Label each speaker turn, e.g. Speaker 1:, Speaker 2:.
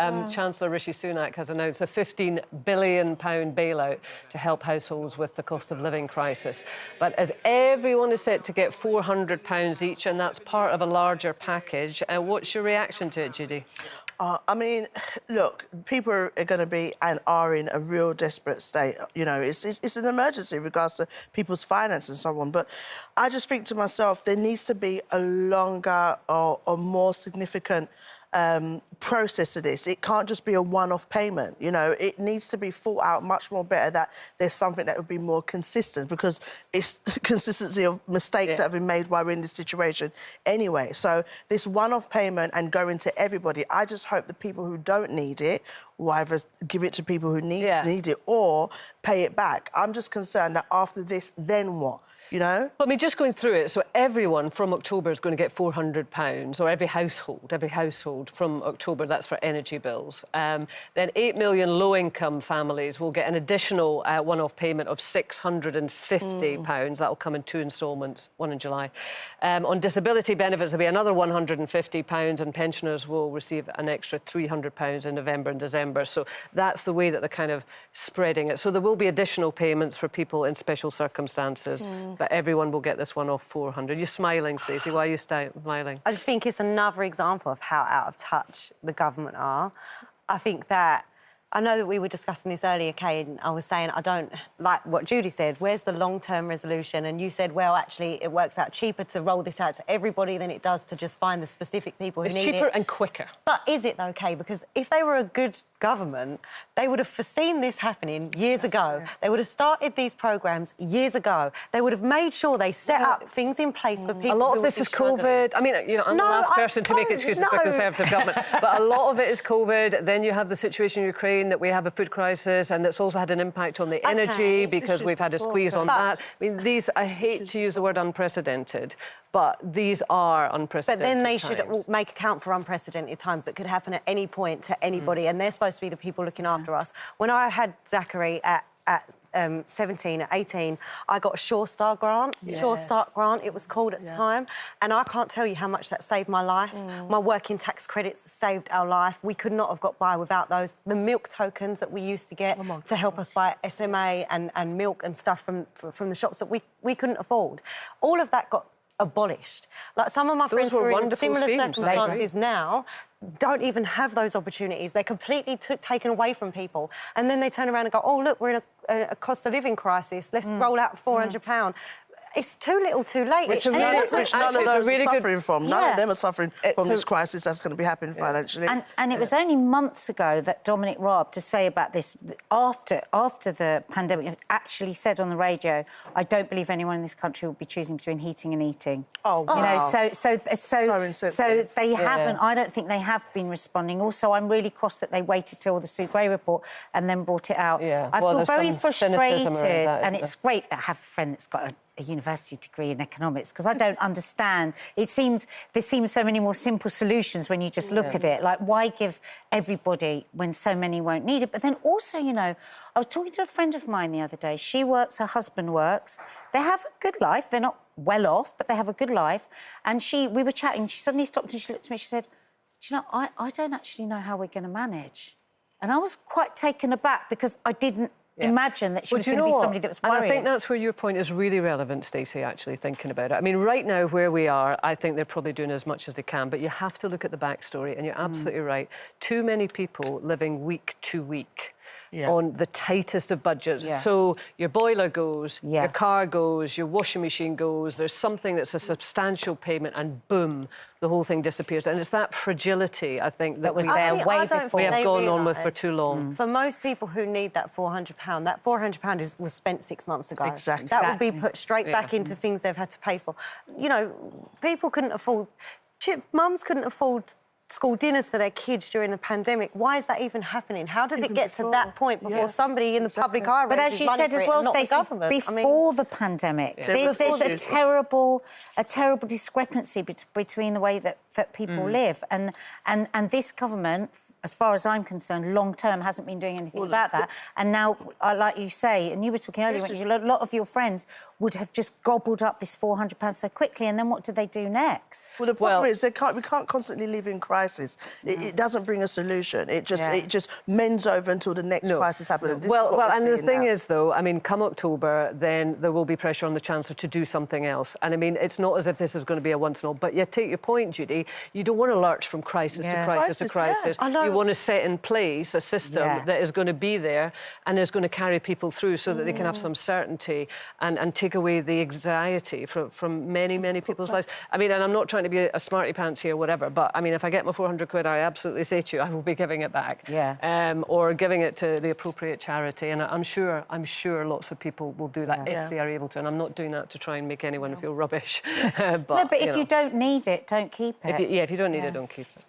Speaker 1: Chancellor Rishi Sunak has announced a £15 billion bailout to help households with the cost of living crisis. But as everyone is set to get £400 each, and that's part of a larger package, what's your reaction to it, Judy?
Speaker 2: I mean, look, people are going to be and are in a real desperate state. You know, it's an emergency in regards to people's finances and so on. But I just think to myself, there needs to be a longer or more significant process to this. It can't just be a one-off payment, you know. It needs to be thought out much more better, that there's something that would be more consistent, because it's the consistency of mistakes that have been made while we're in this situation anyway. So this one-off payment and going to everybody, I just hope the people who don't need it will either give it to people who need it or pay it back. I'm just concerned that after this, then what? You know?
Speaker 1: Well, I mean, just going through it, so everyone from October is going to get £400, or every household from October, that's for energy bills. Then 8 million low-income families will get an additional one-off payment of £650. That will come in 2 instalments, one in July. On disability benefits, there'll be another £150, and pensioners will receive an extra £300 in November and December. So that's the way that they're kind of spreading it. So there will be additional payments for people in special circumstances. But everyone will get this one off £400. You're smiling, Stacey. Why are you smiling?
Speaker 3: I just think it's another example of how out of touch the government are. I think that... I know that we were discussing this earlier, Kaye, and I was saying I don't like what Judy said. Where's the long-term resolution? And you said, well, actually, it works out cheaper to roll this out to everybody than it does to just find the specific people who need it.
Speaker 1: It's cheaper and quicker.
Speaker 3: But is it, though, Kaye? Because if they were a good government, they would have foreseen this happening years ago. Yeah. They would have started these programmes years ago. They would have made sure they set up things in place for people.
Speaker 1: A lot of this is COVID. I mean, you know, I'm the last person to make excuses for Conservative government, but a lot of it is COVID. Then you have the situation in Ukraine, that we have a food crisis, and it's also had an impact on the energy because we've had a squeeze on that. I mean, these, I hate to use the word unprecedented, but these are unprecedented
Speaker 3: But then they
Speaker 1: times.
Speaker 3: should make account for unprecedented times that could happen at any point to anybody, and they're supposed to be the people looking after us. When I had Zachary at 17, at 18, I got a Sure Start grant. Sure Start grant, it was called at the time. And I can't tell you how much that saved my life. My working tax credits saved our life. We could not have got by without those. The milk tokens that we used to get to help us buy SMA and milk and stuff from the shops that we couldn't afford. All of that got abolished. Like, some of my friends who are in similar circumstances now don't even have those opportunities. They're completely taken away from people. And then they turn around and go, oh, look, we're in a cost of living crisis. Let's roll out £400. It's too little, too late.
Speaker 2: Which none of those are suffering from. None of them are suffering from this crisis that's going to be happening financially.
Speaker 4: And it was only months ago that Dominic Raab, to say about this, after the pandemic, actually said on the radio, I don't believe anyone in this country will be choosing between heating and eating. Oh, wow. You know, so they haven't... I don't think they have been responding. Also, I'm really cross that they waited till the Sue Gray report and then brought it out. I feel very frustrated, and it's great that I have a friend that's got a university degree in economics, because I don't understand. There seems so many more simple solutions when you just look at it. Like, why give everybody when so many won't need it? But then also, you know, I was talking to a friend of mine the other day. She works, her husband works. They have a good life. They're not well off, but they have a good life. And we were chatting. She suddenly stopped and she looked at me. She said, do you know, I don't actually know how we're going to manage. And I was quite taken aback, because I didn't imagine that she was going to be somebody that was worrying.
Speaker 1: And I think that's where your point is really relevant, Stacey, actually, thinking about it. I mean, right now, where we are, I think they're probably doing as much as they can, but you have to look at the backstory, and you're absolutely right. Too many people living week to week on the tightest of budgets. So your boiler goes, your car goes, your washing machine goes, there's something that's a substantial payment, and boom, the whole thing disappears. And it's that fragility, I think, that was there way before. We have gone on with for too long.
Speaker 3: For most people who need that £400, that £400 was spent 6 months ago.
Speaker 2: Exactly.
Speaker 3: That would be put straight back into things they've had to pay for. You know, people couldn't afford... Mums couldn't afford school dinners for their kids during the pandemic. Why is that even happening? How does it get to that point before somebody in the public eye...
Speaker 4: But as you said as well, Stacey, before the pandemic, there's a terrible discrepancy between the way that people live. And this government, as far as I'm concerned, long-term hasn't been doing anything about that. And now, like you say, and you were talking earlier, a lot of your friends would have just gobbled up this £400 so quickly, and then what do they do next?
Speaker 2: Well, the problem is we can't constantly live in crisis. It doesn't bring a solution. It just mends over until the next crisis happens. And
Speaker 1: the thing is, though, I mean, come October, then there will be pressure on the Chancellor to do something else. And I mean, it's not as if this is going to be a once and all. But you take your point, Judy. You don't want to lurch from crisis to crisis to crisis. You want to set in place a system that is going to be there and is going to carry people through so that they can have some certainty and take away the anxiety from many people's lives. I mean, and I'm not trying to be a smarty pants here, whatever, but I mean, if I get my 400 quid, I absolutely say to you, I will be giving it back. Or giving it to the appropriate charity. And I'm sure lots of people will do that if they are able to. And I'm not doing that to try and make anyone feel rubbish. But
Speaker 4: if you don't need it, don't keep it.
Speaker 1: If you don't need it, don't keep it.